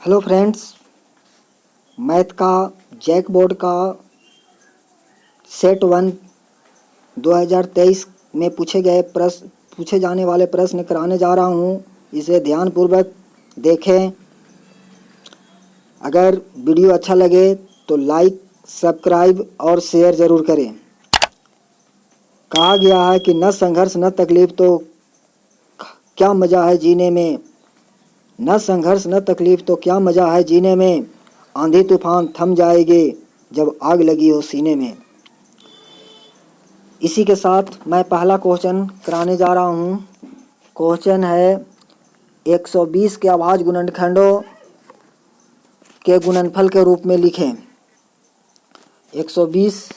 Hello friends, math का JAC board का set 1 2023 में पूछे जाने वाले प्रश्न कराने जा रहा हूँ। इसे ध्यानपूर्वक देखें। अगर वीडियो अच्छा लगे तो लाइक, सब्सक्राइब और शेयर ज़रूर करें। कहा गया है कि न संघर्ष न तकलीफ तो क्या मज़ा है जीने में। न संघर्ष न तकलीफ तो क्या मज़ा है जीने में। आंधी तूफान थम जाएंगे जब आग लगी हो सीने में। इसी के साथ मैं पहला क्वेश्चन कराने जा रहा हूँ। क्वेश्चन है 120 के अभाज्य गुणनखंडों के गुणनफल के रूप में लिखें। 120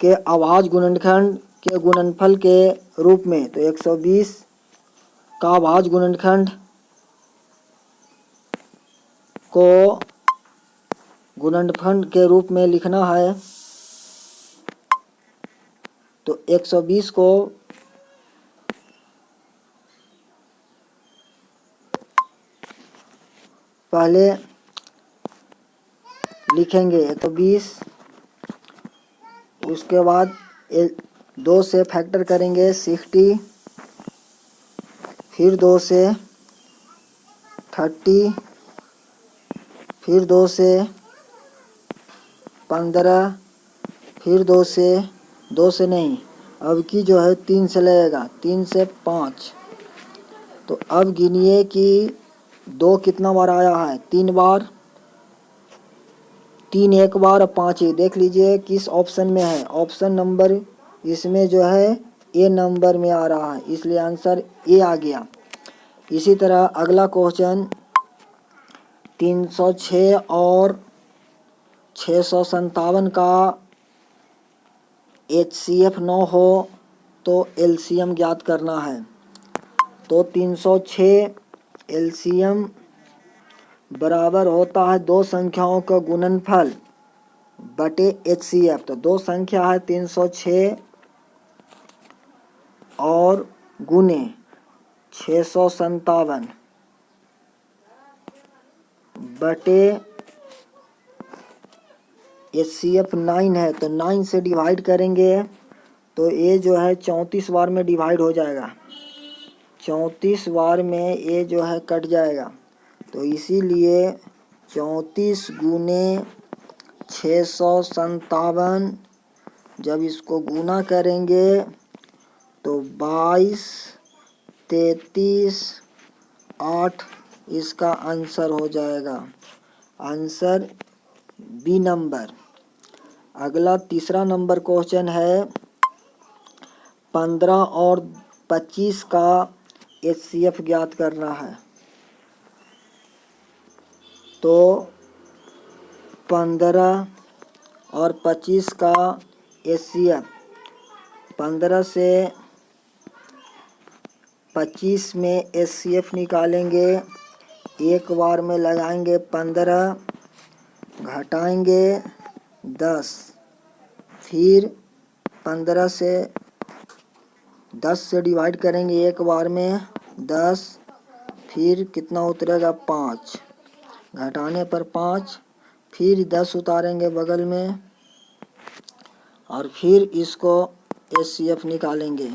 के अभाज्य गुणनखंड के गुणनफल के रूप में, तो 120 का अभाज्य गुणनखंड को गुणनफल के रूप में लिखना है। तो 120 को पहले लिखेंगे 120, उसके बाद 2 से फैक्टर करेंगे 60, फिर 2 से 30, फिर 2 से 15, फिर 2 से नहीं, अब की जो है 3 से लगेगा, 3 से 5। तो अब गिनिए कि 2 कितना बार आया है, 3 बार, 3 एक बार और 5 ही। देख लीजिए किस ऑप्शन में है। ऑप्शन नंबर इसमें जो है ए नंबर में आ रहा है, इसलिए आंसर ए आ गया। इसी तरह अगला क्वेश्चन 306 और 657 का HCF 9 हो तो LCM ज्ञात करना है। तो 306 LCM बराबर होता है 2 संख्याओं का गुणनफल बटे HCF। तो 2 संख्या है 306 और गुने 657 बटे HCF 9 है, तो 9 से डिवाइड करेंगे तो ये जो है 34 बार में डिवाइड हो जाएगा। 34 बार में ये जो है कट जाएगा, तो इसीलिए 34 गुने 657, जब इसको गुना करेंगे तो 22, 33, 8 इसका आंसर हो जाएगा। Answer B number. अगला तीसरा नंबर क्वेश्चन है 15 और 25 का HCF ज्ञात करना है। तो 15 और 25 का HCF, 15 से 25 में HCF निकालेंगे, एक बार में लगाएंगे 15, घटाएंगे 10, फिर 15 से 10 से डिवाइड करेंगे एक बार में 10, फिर कितना उतरेगा 5, घटाने पर 5, फिर 10 उतारेंगे बगल में और फिर इसको HCF निकालेंगे।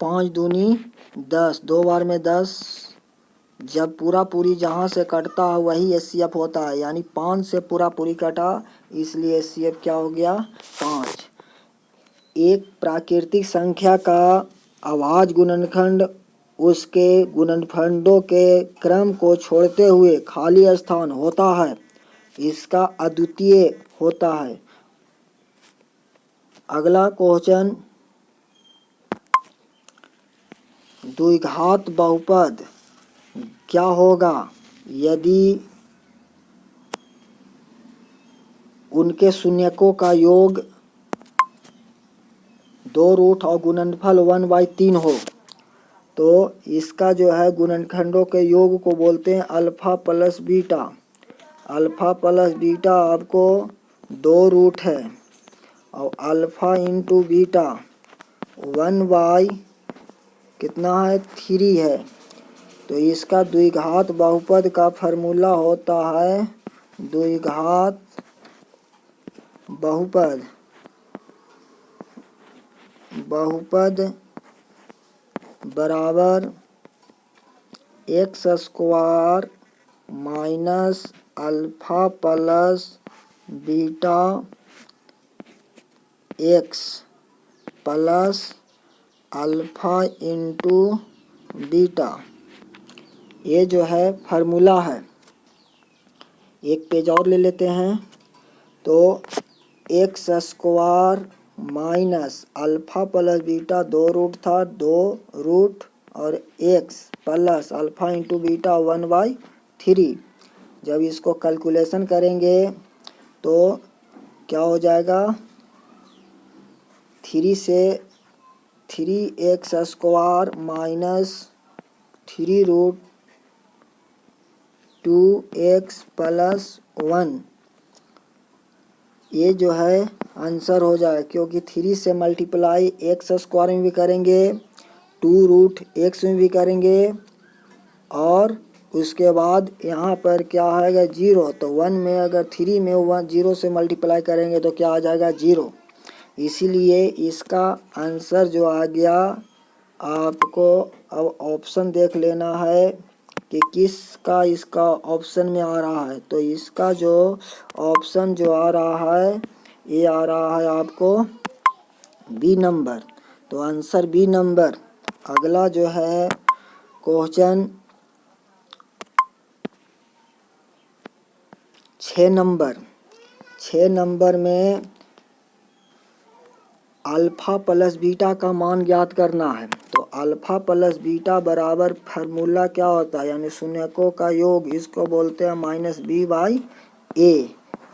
5 दूनी 10, 2 बार में 10, जब पूरी जहाँ से कटता है वही HCF होता है, यानी 5 से पूरी कटा, इसलिए HCF क्या हो गया 5। एक प्राकृतिक संख्या का अभाज्य गुणनखंड उसके गुणनखंडों के क्रम को छोड़ते हुए खाली स्थान होता है, इसका अद्वितीय होता है। अगला क्वेश्चन द्विघात बहुपद क्या होगा यदि उनके शून्यकों का योग 2 रूट और गुणनफल 1/3 हो। तो इसका जो है गुणनखंडों के योग को बोलते हैं alpha plus beta. Alpha plus beta आपको 2 रूट है और अल्फा इंटू बीटा 1/3 कितना है 3 है। तो इसका द्विघात बहुपद का फॉर्मूला होता है द्विघात बहुपद बराबर x square minus alpha plus beta x plus alpha into beta. ये जो है फार्मूला है। एक पेज और ले लेते हैं। तो X square minus alpha plus beta 2 root था, 2 रूट और X plus alpha into beta 1/3। जब इसको कैलकुलेशन करेंगे तो क्या हो जाएगा 3 से 3x square minus 3 root 2x plus 1। ये जो है आंसर हो जाए, क्योंकि 3 से मल्टीप्लाई एक्स स्क्वायर में भी करेंगे, 2 रूट एक्स में भी करेंगे और उसके बाद यहाँ पर क्या आएगा 0। तो 1 में अगर 3 में 0 से मल्टीप्लाई करेंगे तो क्या आ जाएगा 0। इसीलिए इसका आंसर जो आ गया, आपको अब ऑप्शन देख लेना है कि किसका इसका ऑप्शन में आ रहा है। तो इसका जो ऑप्शन जो आ रहा है ये आ रहा है आपको बी नंबर। तो आंसर बी नंबर। अगला जो है क्वेश्चन 6 नंबर में अल्फा प्लस बीटा का मान ज्ञात करना है। तो अल्फा प्लस बीटा बराबर फार्मूला क्या होता है, यानी शून्यकों का योग, इसको बोलते हैं -b/a।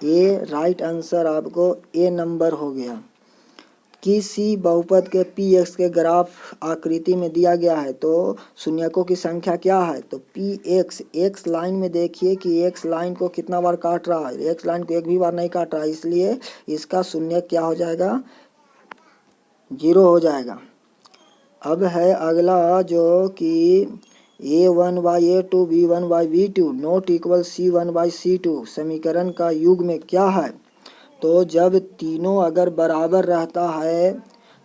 ये राइट आंसर आपको ए नंबर हो गया। किसी बहुपद के px के ग्राफ आकृति में दिया गया है तो शून्यकों की संख्या क्या है। तो px x लाइन में देखिए कि x लाइन को कितना बार काट रहा है, x लाइन को एक भी बार नहीं काट रहा है, इसलिए इसका शून्य क्या हो जाएगा 0 हो जाएगा। अब है अगला जो कि a1/a2 b1/b2 not equal c1/c2 समीकरण का युग्म क्या है। तो जब तीनों अगर बराबर रहता है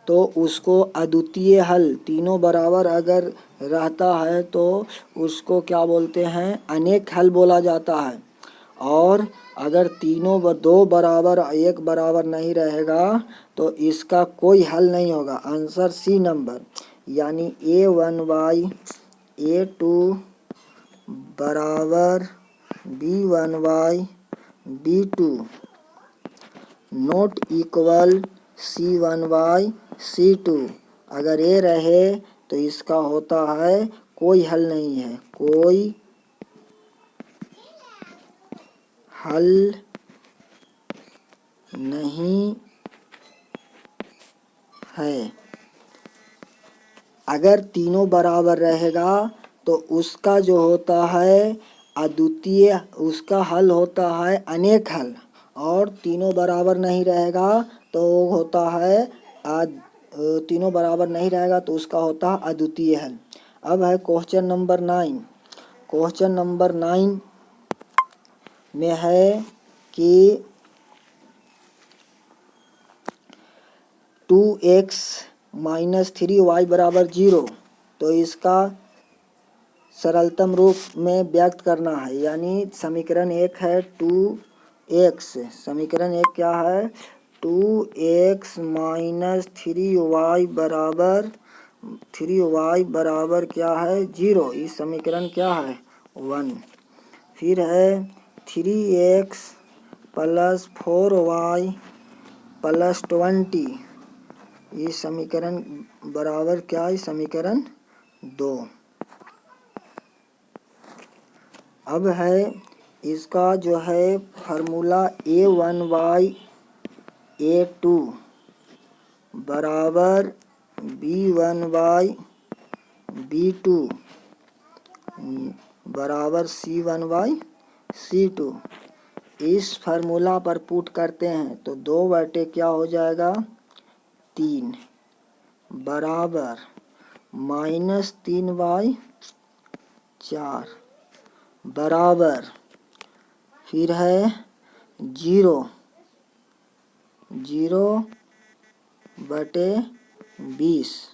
तो उसको अद्वितीय हल, तीनों बराबर अगर रहता है तो उसको क्या बोलते हैं अनेक हल बोला जाता है। और अगर तीनों दो बराबर एक बराबर नहीं रहेगा तो इसका कोई हल नहीं होगा। आंसर सी नंबर, यानी a1/a2 बराबर b1/b2 नॉट इक्वल c1/c2। अगर ये रहे तो इसका होता है कोई हल नहीं है, कोई हल नहीं है। अगर तीनों बराबर रहेगा तो उसका जो होता है अद्वितीय, उसका हल होता है अनेक हल, और तीनों बराबर नहीं रहेगा तो होता है तीनों बराबर नहीं रहेगा तो उसका होता है अद्वितीय हल। अब है क्वेश्चन नंबर 9। क्वेश्चन नंबर 9 में है कि 2x - 3y बराबर 0। तो इसका सरलतम रूप में व्यक्त करना है, यानी समीकरण 1 है 2x, समीकरण 1 क्या है 2x - 3y बराबर क्या है 0। इस समीकरण क्या है 1। फिर है 3x + 4y + 20, ये समीकरण बराबर क्या है समीकरण 2। अब है इसका जो है फार्मूला a1/a2 बराबर b1/b2 बराबर c1/c2। इस फार्मूला पर पुट करते हैं तो 2/क्या हो जाएगा 3 बराबर -3/4 बराबर, फिर है 0/20।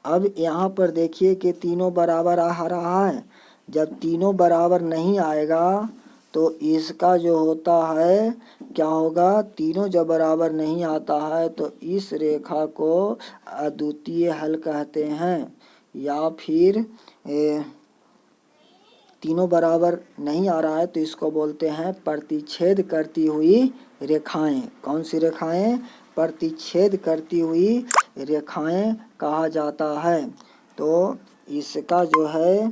अब यहाँ पर देखिए कि तीनों बराबर आ रहा है। जब तीनों बराबर नहीं आएगा तो इसका जो होता है क्या होगा, तीनों जब बराबर नहीं आता है तो इस रेखा को अद्वितीय हल कहते हैं, या फिर तीनों बराबर नहीं आ रहा है तो इसको बोलते हैं प्रतिच्छेद करती हुई रेखाएं। कौन सी रेखाएं? प्रतिच्छेद करती हुई रेखाएं कहा जाता है। तो इसका जो है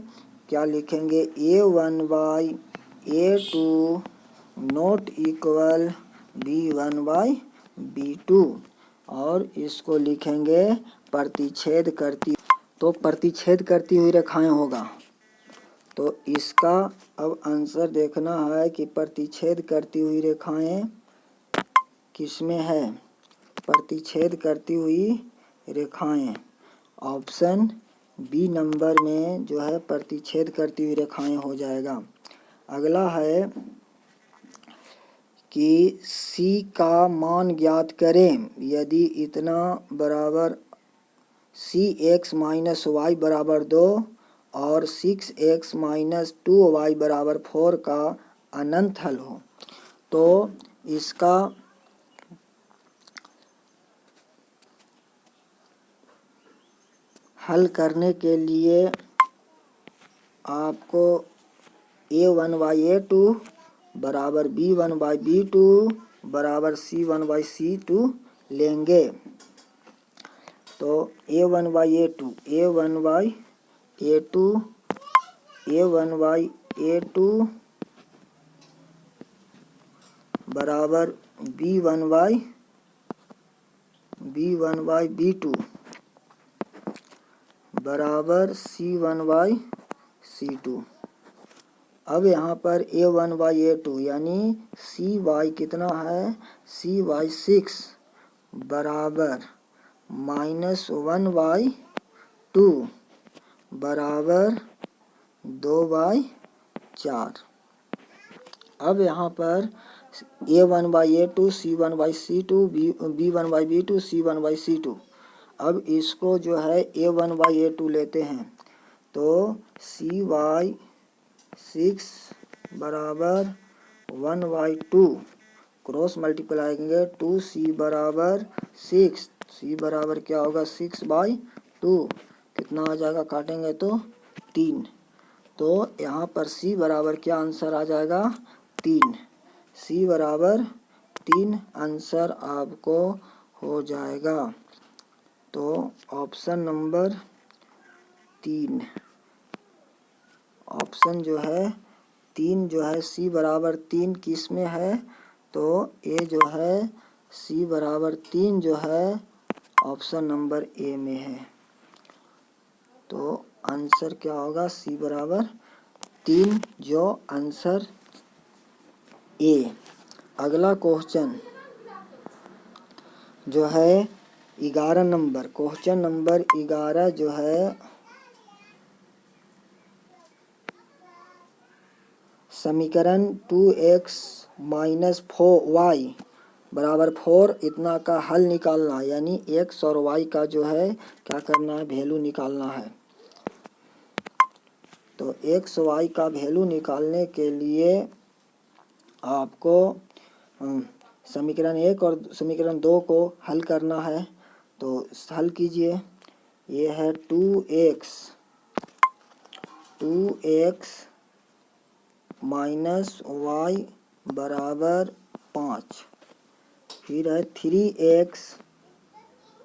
क्या लिखेंगे, A1/A2 नॉट इक्वल B1/B2, और इसको लिखेंगे प्रतिच्छेद करती, तो प्रतिच्छेद करती हुई रेखाएं होगा। तो इसका अब आंसर देखना है कि प्रतिच्छेद करती हुई रेखाएं किसमें है। प्रतिच्छेद करती हुई रेखाएं ऑप्शन बी नंबर में जो है प्रतिच्छेद करती हुई रेखाएं हो जाएगा। अगला है कि C का मान ज्ञात करें यदि इतना बराबर CX - Y बराबर 2 और 6X - 2Y बराबर 4 का अनंत हल हो। तो इसका हल करने के लिए आपको A1/A2 बराबर B1/B2 बराबर C1/C2 लेंगे। तो A1/A2 बराबर B1/B2 बराबर C1/C2। अब यहाँ पर A1/A2 यानी CY कितना है, CY6 बराबर -1/2 बराबर 2/4। अब यहाँ पर A1/A2 C1/C2 B1/B2 C1/C2। अब इसको जो है A1/A2 लेते हैं तो CY6 बराबर 1/2 क्रॉस मल्टीप्लाई करेंगे 2C बराबर 6, C बराबर क्या होगा 6/2, कितना आ जाएगा, काटेंगे तो 3। तो यहाँ पर C बराबर क्या आंसर आ जाएगा, 3। C बराबर 3 आंसर आपको हो जाएगा। तो ऑप्शन नंबर 3, ऑप्शन जो है 3 जो है C बराबर 3 किस में है, तो ये जो है C बराबर 3 जो है ऑप्शन नंबर ए में है। तो आंसर क्या होगा, C बराबर 3 जो आंसर ए। अगला क्वेश्चन जो है 11 नंबर, क्वेश्चन नंबर 11 जो है समीकरण 2x - 4y बराबर 4 इतना का हल निकालना, यानी x और y का जो है क्या करना है, वैल्यू निकालना है। तो x y का वैल्यू निकालने के लिए आपको समीकरण 1 और समीकरण 2 को हल करना है। तो हल कीजिए, ये है 2x - y बराबर 5, फिर है 3x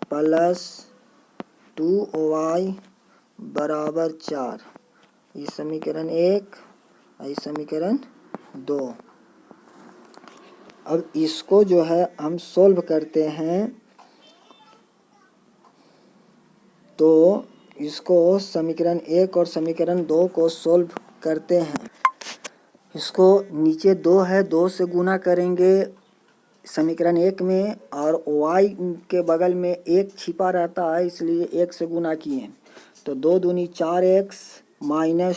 + 2y बराबर 4। ये समीकरण 1, ये समीकरण 2। अब इसको जो है हम सॉल्व करते हैं, तो इसको समीकरण 1 और समीकरण 2 को सॉल्व करते हैं। इसको नीचे 2 है, 2 से गुना करेंगे समीकरण 1 में और y के बगल में 1 छिपा रहता है, इसलिए 1 से गुना किए। तो 2 दूनी 4x माइनस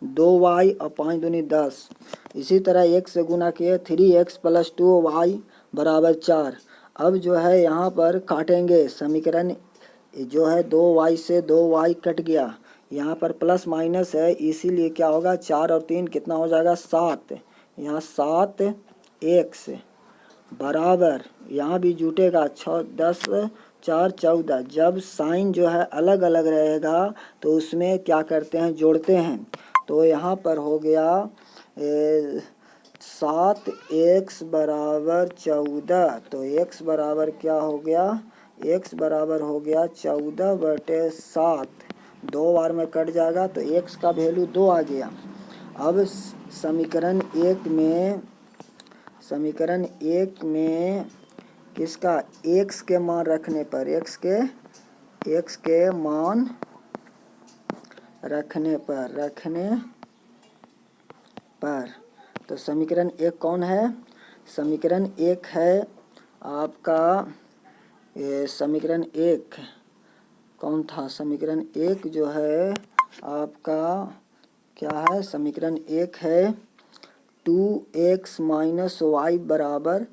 2y और 5 दूनी 10। इसी तरह 1 से गुना किए 3x प्लस 2y बराबर 4। अब जो है यहाँ पर काटेंगे, समीकरण जो है 2y से 2y कट गया, यहाँ पर प्लस माइनस है, इसीलिए क्या होगा 4 और 3 कितना हो जाएगा 7। यहाँ 7x बराबर, यहाँ भी जुटेगा 6 10 4 14। जब साइन जो है अलग अलग रहेगा तो उसमें क्या करते हैं, जोड़ते हैं। तो यहाँ पर हो गया 7x बराबर 14। तो x बराबर क्या हो गया, x बराबर हो गया 14/7। 2 बार में कट जाएगा तो x का वैल्यू 2 आ गया। अब समीकरण 1 में किसका, x के मान रखने पर, x के मान रखने पर तो समीकरण 1 कौन है, समीकरण 1 है आपका, समीकरण 1 कौन था, समीकरण 1 जो है आपका क्या है, समीकरण 1 है 2x माइनस वाई बराबर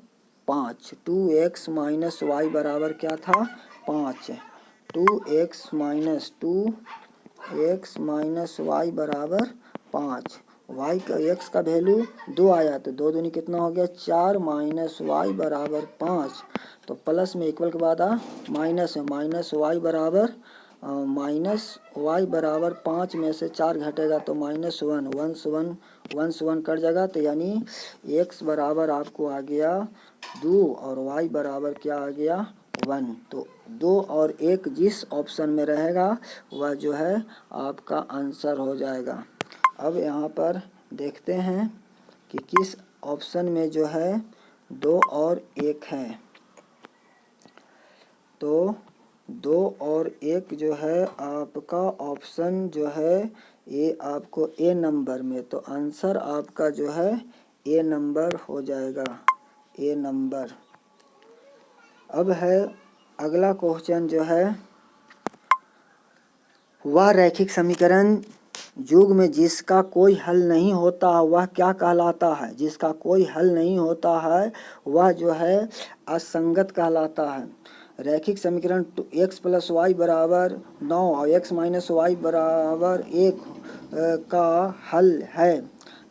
5। 2x माइनस वाई बराबर क्या था, 5। 2x माइनस वाई बराबर 5। y का x का वैल्यू 2 आया, तो 2 दूनी कितना हो गया 4 माइनस वाई बराबर 5। तो प्लस में इक्वल के बाद माइनस है, माइनस वाई बराबर 5 में से 4 घटेगा तो -1, 1 से 1 कट जाएगा। तो यानी x बराबर आपको आ गया 2 और y बराबर क्या आ गया 1। तो 2 और 1 जिस ऑप्शन में रहेगा वह जो है आपका आंसर हो जाएगा। अब यहाँ पर देखते हैं कि किस ऑप्शन में जो है 2 और 1 है। तो 2 और 1 जो है आपका ऑप्शन जो है ये आपको ए नंबर में, तो आंसर आपका जो है ए नंबर हो जाएगा, ए नंबर। अब है अगला क्वेश्चन जो है, वह रैखिक समीकरण युग में जिसका कोई हल नहीं होता वह क्या कहलाता है, जिसका कोई हल नहीं होता है वह जो है असंगत कहलाता है। रैखिक समीकरण x प्लस वाई बराबर 9 और x माइनस वाई बराबर 1 का हल है।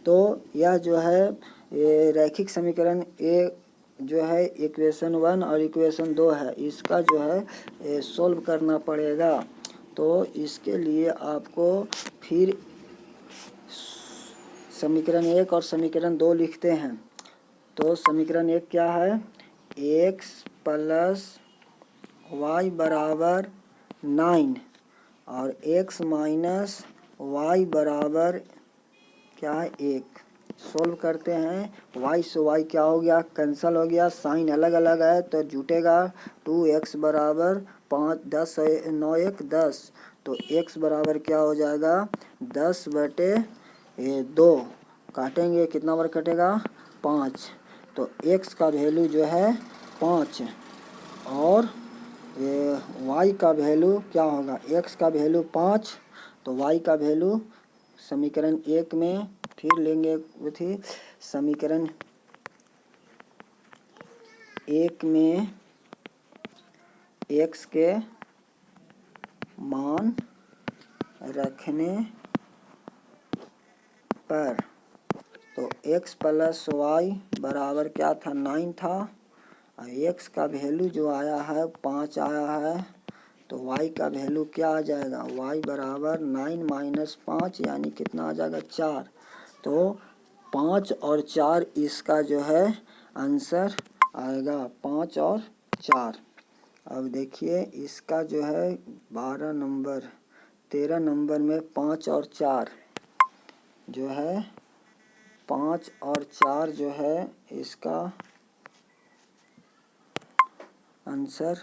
तो यह जो है रैखिक समीकरण एक जो है इक्वेशन 1 और इक्वेशन 2 है, इसका जो है सोल्व करना पड़ेगा। तो इसके लिए आपको फिर समीकरण 1 और समीकरण 2 लिखते हैं। तो समीकरण 1 क्या है, x प्लस वाई बराबर 9 और x माइनस वाई बराबर क्या है 1। सोल्व करते हैं, y से y क्या हो गया, कैंसिल हो गया, साइन अलग अलग है तो जुटेगा 2x बराबर 5 10 9 1 10। तो x बराबर क्या हो जाएगा 10/2। काटेंगे कितना बार कटेगा 5। तो x का वैल्यू जो है 5 और y का वैल्यू क्या होगा, x का वैल्यू 5 तो y का वैल्यू समीकरण 1 में फिर लेंगे थी, समीकरण 1 में x के मान रखने पर, तो x प्लस वाई बराबर क्या था 9 था और x का वैल्यू जो आया है 5 आया है, तो y का वैल्यू क्या आ जाएगा, y बराबर 9 माइनस 5 यानी कितना आ जाएगा 4। तो 5 और 4 इसका जो है आंसर आएगा, 5 और 4। अब देखिए इसका जो है 12 नंबर 13 नंबर में 5 और 4 जो है 5 और 4 जो है इसका आंसर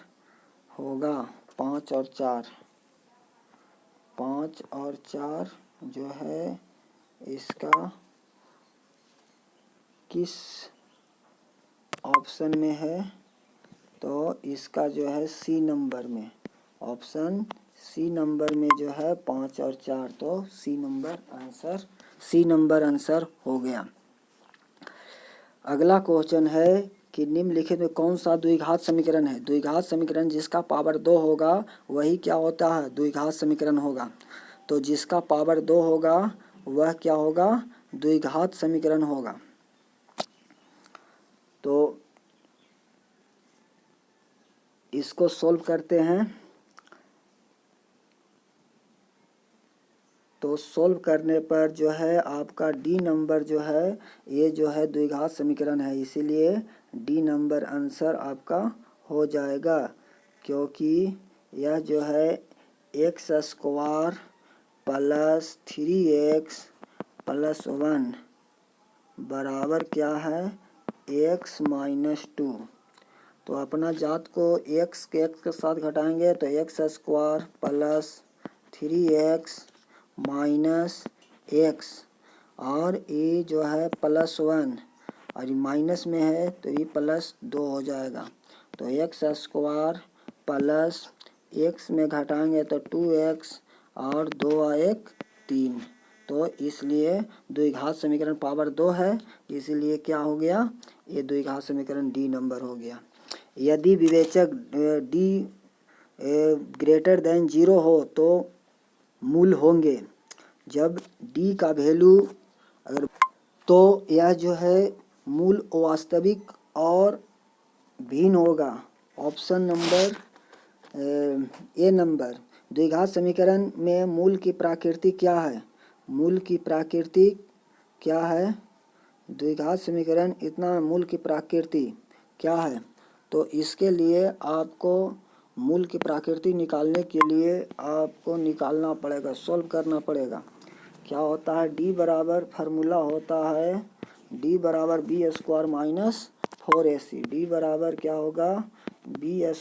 होगा 5 और 4। 5 और 4 जो है इसका किस ऑप्शन में है, तो इसका जो है सी नंबर में, ऑप्शन सी नंबर में जो है 5 और 4, तो सी नंबर आंसर हो गया। अगला क्वेश्चन है कि निम्नलिखित में कौन सा द्विघात समीकरण है। द्विघात समीकरण जिसका पावर 2 होगा वही क्या होता है, द्विघात समीकरण होगा। तो जिसका पावर 2 होगा वह क्या होगा, द्विघात समीकरण होगा। तो इसको सोल्व करते हैं। तो सोल्व करने पर जो है आपका डी नंबर जो है, ये जो है द्विघात समीकरण है, इसीलिए डी नंबर आंसर आपका हो जाएगा। क्योंकि यह जो है x square plus 3x plus 1 बराबर क्या है, x माइनस 2। तो अपना जात को x के साथ घटाएंगे तो X square plus 3x minus x, और ये जो है प्लस 1 और ये माइनस में है तो ये प्लस 2 हो जाएगा। तो एक्स स्क्वायर प्लस x में घटाएंगे तो 2x और 2 और 1 3। तो इसलिए द्विघात समीकरण पावर 2 है, इसलिए क्या हो गया, ये द्विघात समीकरण डी नंबर हो गया। यदि विवेचक डी ग्रेटर देन 0 हो तो मूल होंगे। जब डी का वैल्यू अगर, तो यह जो है मूल वास्तविक और भिन्न होगा। Option number A number. द्विघात समीकरण में मूल की प्रकृति क्या है, मूल की प्रकृति क्या है, द्विघात समीकरण इतना मूल की प्रकृति क्या है। तो इसके लिए आपको मूल की प्रकृति निकालने के लिए आपको निकालना पड़ेगा, सॉल्व करना पड़ेगा। क्या होता है, डी बराबर फार्मूला होता है डी बराबर B square minus 4ac। D बराबर क्या होगा, बी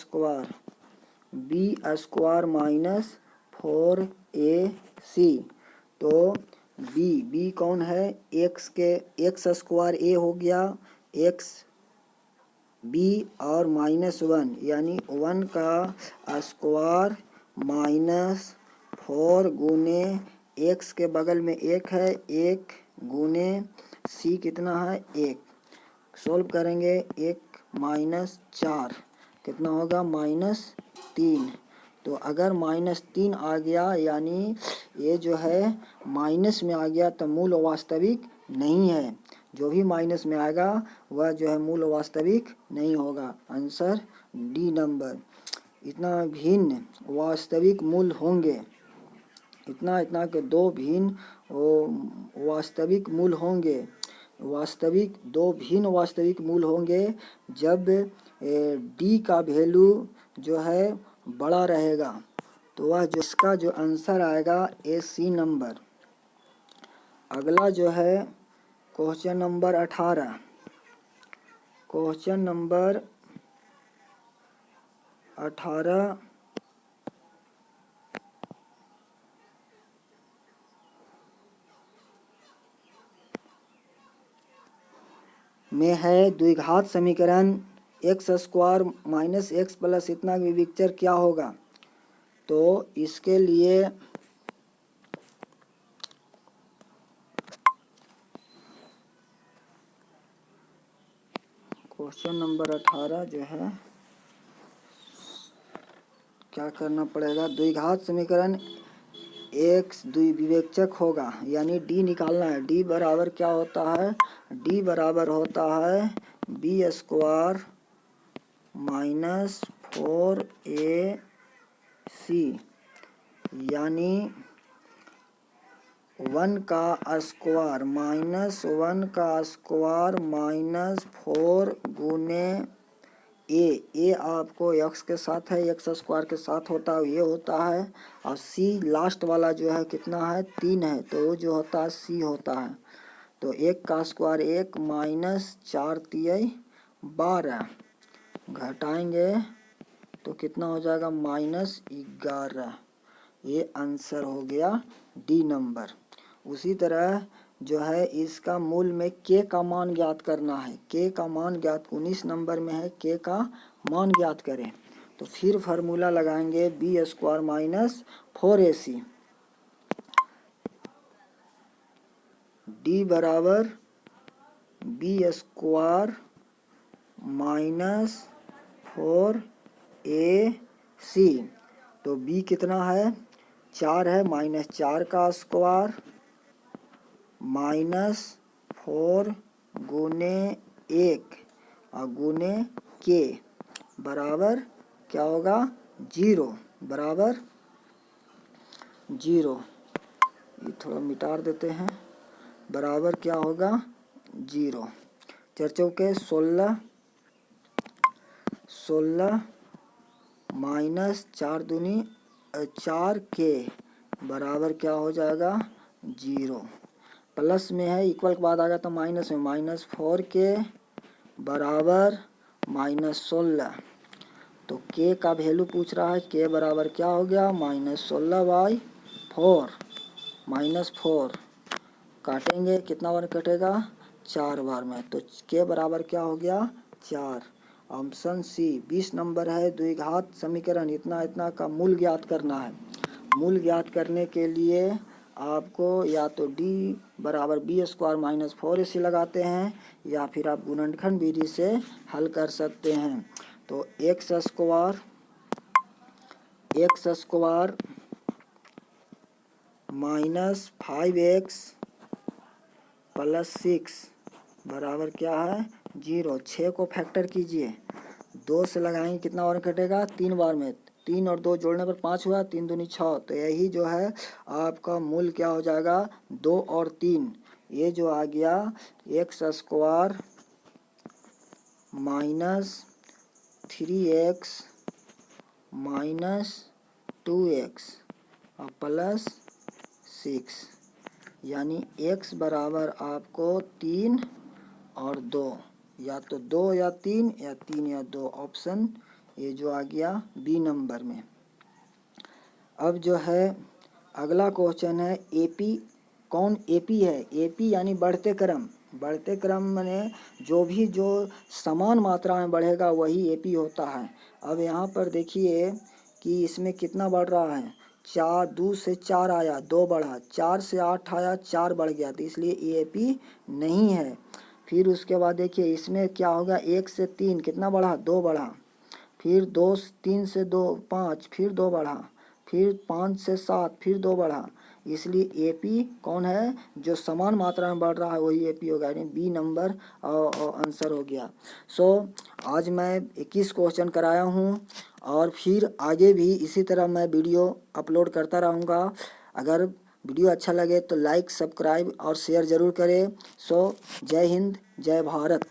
स्क्वायर माइनस 4ac। तो बी कौन है, एक्स स्क्वायर ए हो गया, एक्स बी और माइनस 1 यानी 1 का स्क्वायर माइनस 4 गुने एक्स के बगल में 1 है, 1 गुने सी कितना है 1। सोल्व करेंगे 1 माइनस 4 कितना होगा, -3। तो अगर -3 आ गया यानी ये जो है माइनस में आ गया तो मूल वास्तविक नहीं है। जो भी माइनस में आएगा वह जो है मूल वास्तविक नहीं होगा। Answer D number. इतना भिन्न वास्तविक मूल होंगे, इतना के दो भिन्न वास्तविक मूल होंगे, दो भिन्न वास्तविक मूल होंगे जब डी का वैल्यू जो है बड़ा रहेगा। तो वह जिसका जो आंसर आएगा ए सी नंबर। अगला जो है क्वेश्चन नंबर 18। क्वेश्चन नंबर 18 में है द्विघात समीकरण x square minus x plus इतना विवेचक क्या होगा। तो इसके लिए क्वेश्चन नंबर 18 जो है क्या करना पड़ेगा, द्विघात समीकरण एक्स द्विविवेचक होगा यानी डी निकालना है। डी बराबर क्या होता है, डी बराबर होता है बी स्क्वायर माइनस 4ac यानी 1 का स्क्वायर माइनस 1 का स्क्वायर माइनस 4 गुने ए आपको एक्स के साथ है, एक्स स्क्वायर के साथ होता है, ये होता है। और सी लास्ट वाला जो है कितना है, 3 है, तो वो जो होता है सी होता है। तो 1 का स्क्वायर 1 माइनस 4 तिहाई 12 घटाएंगे तो कितना हो जाएगा, -11। ये आंसर हो गया डी नंबर। उसी तरह जो है इसका मूल में के का मान ज्ञात करना है। के का मान ज्ञात 19 नंबर में है, के का मान ज्ञात करें। तो फिर फार्मूला लगाएंगे B square minus 4ac, D बराबर बी स्क्वायर माइनस 4ac। तो b कितना है 4 है, माइनस 4 का स्क्वायर माइनस 4 गुने 1 और गुने के बराबर क्या होगा 0, बराबर 0। ये थोड़ा मिटा देते हैं, बराबर क्या होगा 0। 4 चौके 16 माइनस 4 दूनी 4 के बराबर क्या हो जाएगा 0। प्लस में है, इक्वल के बाद आ गया तो माइनस में, माइनस 4 के बराबर माइनस 16। तो के का वैल्यू पूछ रहा है, के बराबर क्या हो गया माइनस 16/4, माइनस 4 काटेंगे, कितना बार कटेगा 4 बार में। तो के बराबर क्या हो गया 4। ऑप्शन सी 20 नंबर है। द्विघात समीकरण इतना इतना का मूल ज्ञात करना है। मूल ज्ञात करने के लिए आपको या तो डी बराबर बी स्क्वायर माइनस 4ac लगाते हैं या फिर आप गुणनखंड विधि से हल कर सकते हैं। तो X square minus 5x plus 6 बराबर क्या है 0। 6 को फैक्टर कीजिए, 2 से लगाएंगे कितना बार कटेगा 3 बार में, 3 और 2 जोड़ने पर 5 हुआ, 3 दूनी 6। तो यही जो है आपका मूल क्या हो जाएगा 2 और 3, ये जो आ गया x square minus 3x minus 2x और प्लस 6, यानी x बराबर आपको 3 और 2, या तो 2 या 3 या 3 या 2, ऑप्शन ये जो आ गया बी नंबर में। अब जो है अगला क्वेश्चन है एपी, कौन एपी है, एपी यानी बढ़ते क्रम। बढ़ते क्रम में जो समान मात्रा में बढ़ेगा वही एपी होता है। अब यहाँ पर देखिए कि इसमें कितना बढ़ रहा है 4, 2 से 4 आया 2 बढ़ा, 4 से 8 आया 4 बढ़ गया, तो इसलिए ये एपी नहीं है। फिर उसके बाद देखिए इसमें क्या होगा 1 से 3 कितना बढ़ा 2 बढ़ा, फिर 3 से 2 5 फिर 2 बढ़ा, फिर 5 से 7 फिर 2 बढ़ा, इसलिए एपी कौन है जो समान मात्रा में बढ़ रहा है वही एपी होगा, यानी बी नंबर आंसर हो गया। आज मैं 21 क्वेश्चन कराया हूँ और फिर आगे भी इसी तरह मैं वीडियो अपलोड करता रहूँगा। अगर वीडियो अच्छा लगे तो लाइक सब्सक्राइब और शेयर ज़रूर करें। जय हिंद जय भारत।